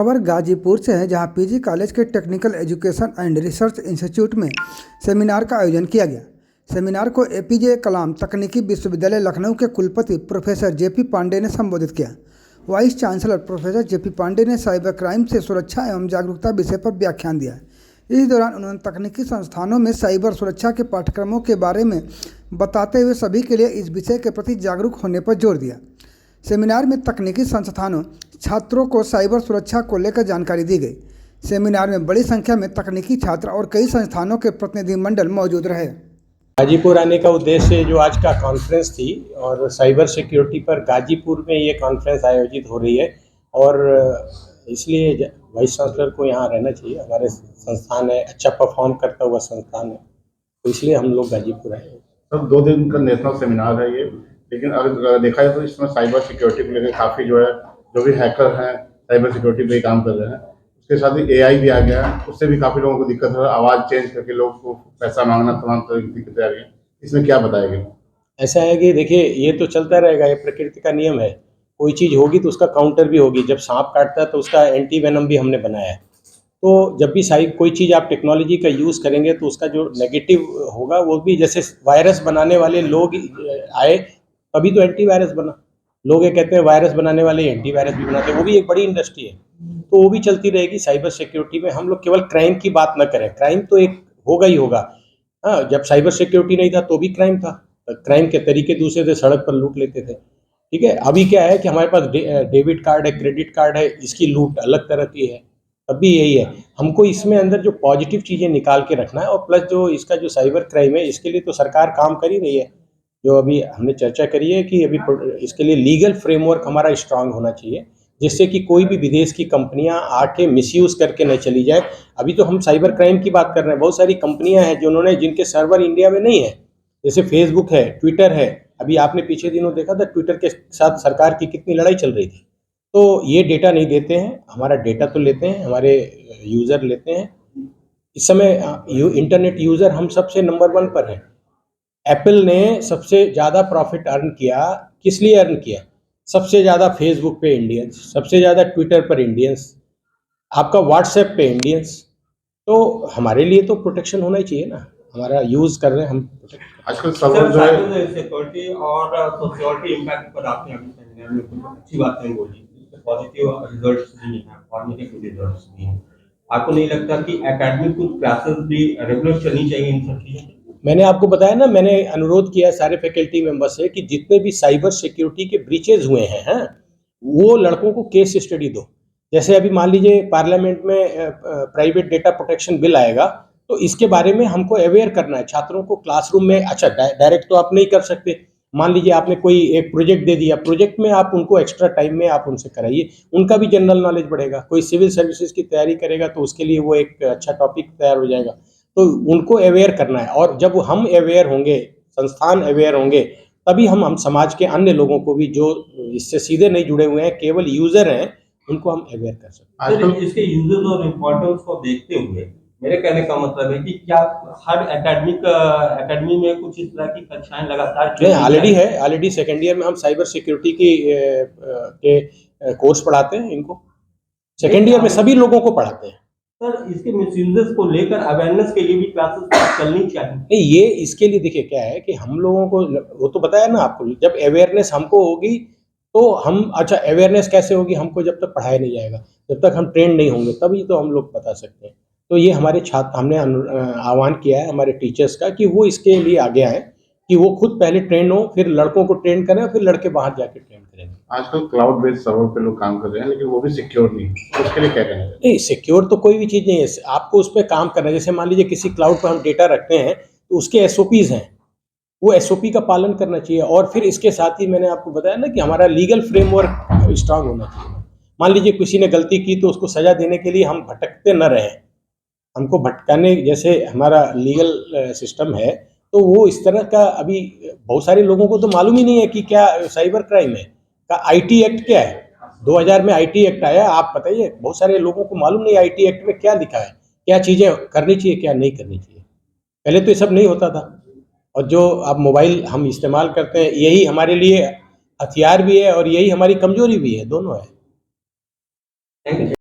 खबर गाजीपुर से है, जहां पीजी कॉलेज के technical education and research institute में सेमिनार का आयोजन किया गया। सेमिनार को एपीजे कलाम तकनीकी विश्वविद्यालय लखनऊ के कुलपति प्रोफेसर जेपी पांडे ने संबोधित किया। Vice chancellor professor JP Pandey ने साइबर क्राइम से सुरक्षा एवं जागरूकता विषय पर व्याख्यान दिया। इस दौरान उन्होंने तकनीकी संस्थानों में साइबर सुरक्षा के पाठ्यक्रमों के बारे में बताते हुए सभी के लिए इस विषय के प्रति जागरूक होने पर जोर दिया। सेमिनार में तकनीकी संस्थानों छात्रों को साइबर सुरक्षा को लेकर जानकारी दी गई। सेमिनार में बड़ी संख्या में तकनीकी छात्र और कई संस्थानों के प्रतिनिधिमंडल मौजूद रहे। गाजीपुर आने का उद्देश्य जो आज का कॉन्फ्रेंस थी और साइबर सिक्योरिटी पर गाजीपुर में ये कॉन्फ्रेंस आयोजित हो रही है और इसलिए वाइस चांसलर को यहाँ रहना चाहिए। हमारे संस्थान है, अच्छा परफॉर्म करता हुआ संस्थान है, तो इसलिए हम लोग गाजीपुर आए। सर 2 दिन का नेशनल सेमिनार है ये, लेकिन अगर देखा जाए तो इसमें साइबर सिक्योरिटी को लेकर काफ़ी जो भी हैकर हैं साइबर सिक्योरिटी पे काम कर रहे हैं। उसके साथ ही एआई भी आ गया है, उससे भी काफ़ी लोगों को दिक्कत है। आवाज़ चेंज करके लोग को पैसा मांगना, तमाम तरह की दिक्कतें आ रही हैं। इसमें क्या बताएंगे? ऐसा है कि देखिए, ये तो चलता रहेगा, ये प्रकृति का नियम है। कोई चीज़ होगी तो उसका काउंटर भी होगी। जब सांप काटता है तो उसका एंटी वेनम भी हमने बनाया है। तो जब भी कोई चीज़ आप टेक्नोलॉजी का यूज़ करेंगे तो उसका जो नेगेटिव होगा वो भी, जैसे वायरस बनाने वाले लोग आए तभी तो एंटीवायरस बना। लोग ये कहते हैं वायरस बनाने वाले एंटीवायरस भी बनाते हैं, वो भी एक बड़ी इंडस्ट्री है, तो वो भी चलती रहेगी। साइबर सिक्योरिटी में हम लोग केवल क्राइम की बात न करें, क्राइम तो एक होगा ही होगा। हाँ, जब साइबर सिक्योरिटी नहीं था तो भी क्राइम था। क्राइम के तरीके दूसरे थे, सड़क पर लूट लेते थे। ठीक है, अभी क्या है कि हमारे पास डेबिट कार्ड है, क्रेडिट कार्ड है, इसकी लूट अलग तरह की है। तब भी यही है, हमको इसमें अंदर जो पॉजिटिव चीज़ें निकाल के रखना है। और प्लस जो इसका जो साइबर क्राइम है, इसके लिए तो सरकार काम कर ही रही है। जो अभी हमने चर्चा करी है कि अभी इसके लिए लीगल फ्रेमवर्क हमारा स्ट्रांग होना चाहिए, जिससे कि कोई भी विदेश की कंपनियां आके मिसयूज़ करके न चली जाए। अभी तो हम साइबर क्राइम की बात कर रहे हैं, बहुत सारी कंपनियां हैं जिनके सर्वर इंडिया में नहीं है, जैसे फेसबुक है, ट्विटर है। अभी आपने पीछे दिनों देखा था ट्विटर के साथ सरकार की कितनी लड़ाई चल रही थी। तो ये डेटा नहीं देते हैं, हमारा डेटा तो लेते हैं, हमारे यूज़र लेते हैं। इस समय इंटरनेट यूज़र हम सबसे नंबर 1 पर हैं। एप्पल ने सबसे ज़्यादा प्रॉफिट अर्न किया, किस लिए अर्न किया? सबसे ज़्यादा फेसबुक पे इंडियंस, सबसे ज़्यादा ट्विटर पर इंडियंस, आपका व्हाट्सएप पे इंडियंस। तो हमारे लिए तो प्रोटेक्शन होना ही चाहिए ना, हमारा यूज़ कर रहे हैं हम। आजकल सर्वर जो है सिक्योरिटी और सोशियोलिटी इम्पैक्ट पर आपने अभी सेमिनार में कुछ अच्छी बातें बोली, पॉजिटिव रिजल्ट्स भी हैं और नेगेटिव रिजल्ट्स भी हैं। आपको नहीं लगता कि एकेडमिक कुछ क्लासेस भी रेगुलर चलनी चाहिए इन सब चीज़ों की? मैंने आपको बताया ना, मैंने अनुरोध किया सारे फैकल्टी मेंबर से कि जितने भी साइबर सिक्योरिटी के ब्रीचेज हुए हैं वो लड़कों को केस स्टडी दो। जैसे अभी मान लीजिए पार्लियामेंट में प्राइवेट डेटा प्रोटेक्शन बिल आएगा, तो इसके बारे में हमको अवेयर करना है छात्रों को क्लासरूम में। अच्छा, डायरेक्ट तो आप नहीं कर सकते। मान लीजिए आपने कोई एक प्रोजेक्ट दे दिया, प्रोजेक्ट में आप उनको एक्स्ट्रा टाइम में आप उनसे कराइए, उनका भी जनरल नॉलेज बढ़ेगा। कोई सिविल सर्विसेज की तैयारी करेगा तो उसके लिए वो एक अच्छा टॉपिक तैयार हो जाएगा। तो उनको अवेयर करना है, और जब हम अवेयर होंगे, संस्थान अवेयर होंगे, तभी हम समाज के अन्य लोगों को भी जो इससे सीधे नहीं जुड़े हुए हैं, केवल यूजर हैं, उनको हम अवेयर कर सकते हैं। आजकल इसके यूजेस और इम्पोर्टेंस को देखते हुए मेरे कहने का मतलब है कि क्या हर एकेडमी में कुछ इस तरह की कक्षाएं लगातार ऑलरेडी सेकेंड ईयर में हम साइबर सिक्योरिटी के कोर्स पढ़ाते हैं। इनको सेकेंड ईयर में सभी लोगों को पढ़ाते हैं। सर, इसके मिसयूजेस को लेकर अवेयरनेस के लिए भी क्लासेस चलनी चाहिए। नहीं, ये इसके लिए देखिए क्या है कि हम लोगों को, वो तो बताया ना आपको, जब अवेयरनेस हमको होगी तो हम, अच्छा अवेयरनेस कैसे होगी? हमको जब तक पढ़ाया नहीं जाएगा, जब तक हम ट्रेन नहीं होंगे, तभी तो हम लोग बता सकते हैं। तो ये हमारे छात्र, हमने आह्वान किया है हमारे टीचर्स का कि वो इसके लिए आगे आए, कि वो खुद पहले ट्रेन हो, फिर लड़कों को ट्रेन करें, फिर लड़के बाहर जाके ट्रेन करेंगे। आजकल क्लाउड बेस्ड सर्वर पे लोग काम कर रहे हैं, लेकिन वो भी सिक्योर नहीं है। उसके लिए क्या कहेंगे? नहीं, सिक्योर तो कोई भी चीज़ नहीं है, आपको उस पर काम करना है। जैसे मान लीजिए किसी क्लाउड पर हम डेटा रखते हैं तो उसके एसओपीज़ हैं, वो एसओपी का पालन करना चाहिए। और फिर इसके साथ ही मैंने आपको बताया ना कि हमारा लीगल फ्रेमवर्क स्ट्रांग होना चाहिए। मान लीजिए किसी ने गलती की तो उसको सजा देने के लिए हम भटकते न रहें। हमको भटकाने, जैसे हमारा लीगल सिस्टम है, तो वो इस तरह का, अभी बहुत सारे लोगों को तो मालूम ही नहीं है कि क्या साइबर क्राइम है, का आईटी एक्ट क्या है। 2000 में आईटी एक्ट आया, आप बताइए, बहुत सारे लोगों को मालूम नहीं आईटी एक्ट में क्या लिखा है, क्या चीज़ें करनी चाहिए, क्या नहीं करनी चाहिए। पहले तो ये सब नहीं होता था। और जो अब मोबाइल हम इस्तेमाल करते हैं, यही हमारे लिए हथियार भी है और यही हमारी कमजोरी भी है, दोनों है। Thank you.